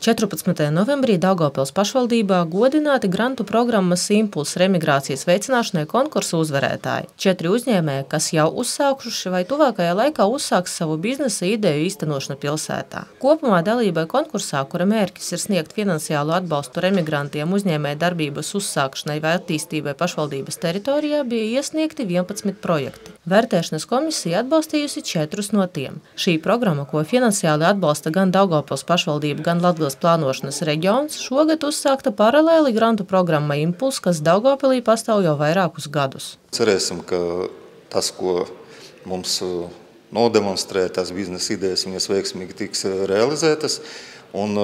14. novembrī Daugavpils pašvaldībā godināti grantu programmas Impulss remigrācijas veicināšanai konkursu uzvarētāji. 4 uzņēmēji, kas jau uzsākuši vai tuvākajā laikā uzsāks savu biznesa ideju īstenošanu pilsētā. Kopumā dalībai konkursā, kura mērķis ir sniegt finansiālu atbalstu remigrantiem uzņēmēju darbības uzsākšanai vai attīstībai pašvaldības teritorijā, bija iesniegti 11 projekti. Vērtēšanas komisija atbalstījusi 4 no tiem. Šī programma, ko finansiāli atbalsta gan Daugavpils pašvaldība, gan Latgales plānošanas reģions, šogad uzsākta paralēli grantu programma Impulss, kas Daugavpilī pastāv jau vairākus gadus. Cerēsim, ka tas, ko mums nodemonstrē, tās biznesa idejas, viņas veiksmīgi tiks realizētas. Un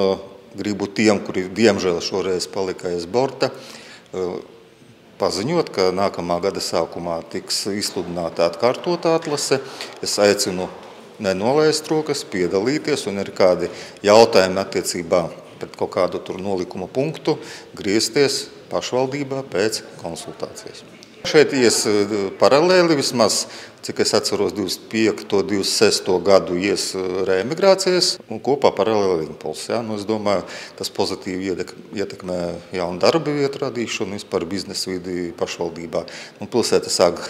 gribu tiem, kuri diemžēl šoreiz palika aiz borta, paziņot, ka nākamā gada sākumā tiks izsludināta atkārtota atlase. Es aicinu nenolaist rokas, piedalīties, un ir kādi jautājumi attiecībā pret kaut kādu tur nolikuma punktu, griezties pašvaldībā pēc konsultācijas. Šeit ies paralēli vismaz, cik es atceros, 25. 26. gadu ies reemigrācijas un kopā paralēli Impulss. Ja? Es domāju, tas pozitīvi ietekmē jaunu darba vietu radīšanu, vispār biznesa vidi pašvaldībā, un pilsēta sāk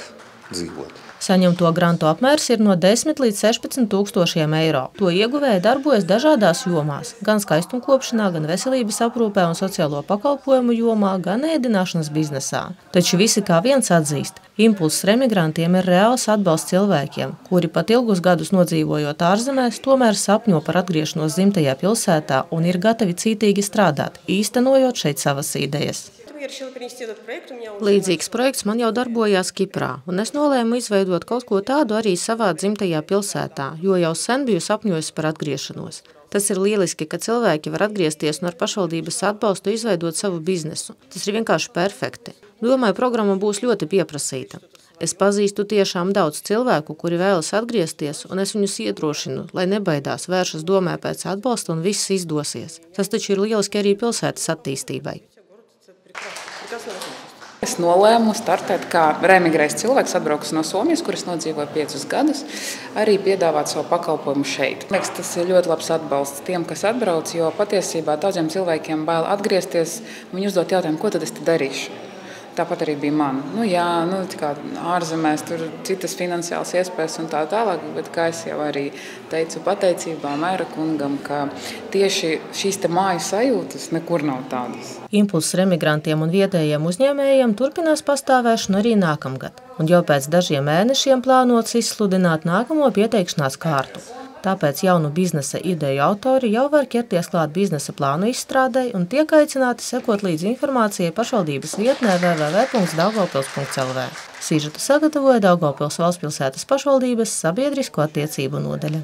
dzīvot. Saņemto grantu apmērs ir no 10 līdz 16 tūkstošiem eiro. To ieguvēji darbojas dažādās jomās, gan skaistumkopšanā, gan veselības aprūpē un sociālo pakalpojumu jomā, gan ēdināšanas biznesā. Taču visi kā viens atzīst, Impulss remigrantiem ir reāls atbalsts cilvēkiem, kuri pat ilgus gadus nodzīvojot ārzemēs, tomēr sapņo par atgriešanos dzimtajā pilsētā un ir gatavi cītīgi strādāt, īstenojot šeit savas idejas. Līdzīgs projekts man jau darbojās Kiprā, un es nolēmu izveidot kaut ko tādu arī savā dzimtajā pilsētā, jo jau sen biju sapņojis par atgriešanos. Tas ir lieliski, ka cilvēki var atgriezties un ar pašvaldības atbalstu izveidot savu biznesu. Tas ir vienkārši perfekti. Domāju, programma būs ļoti pieprasīta. Es pazīstu tiešām daudz cilvēku, kuri vēlas atgriezties, un es viņus iedrošinu, lai nebaidās, vēršas domē pēc atbalsta un viss izdosies. Tas taču ir lieliski arī pilsētas attīstībai. Es nolēmu startēt kā reemigrējis cilvēks, atbraucis no Somijas, kuras nodzīvoja 5 gadus, arī piedāvāt savu pakalpojumu šeit. Liekas, tas ir ļoti labs atbalsts tiem, kas atbrauc, jo patiesībā daudziem cilvēkiem bail atgriezties, viņi uzdot jautājumu, ko tad es te darīšu. Tāpat arī bija man. Ārzemēs tur citas finansiālas iespējas un tā tālāk, bet kā es jau arī teicu pateicībā Mēra kungam, ka tieši šīs te māju sajūtas nekur nav tādas. Impulss remigrantiem un vietējiem uzņēmējiem turpinās pastāvēšanu arī nākamgad, un jau pēc dažiem mēnešiem plānots izsludināt nākamo pieteikšanās kārtu. Tāpēc jaunu biznesa ideju autori jau var ķerties klāt biznesa plānu izstrādei un tiek aicināti sekot līdz informācijai pašvaldības vietnē www.daugavpils.lv. Sižetu sagatavoja Daugavpils valstspilsētas pašvaldības sabiedrisko attiecību nodaļa.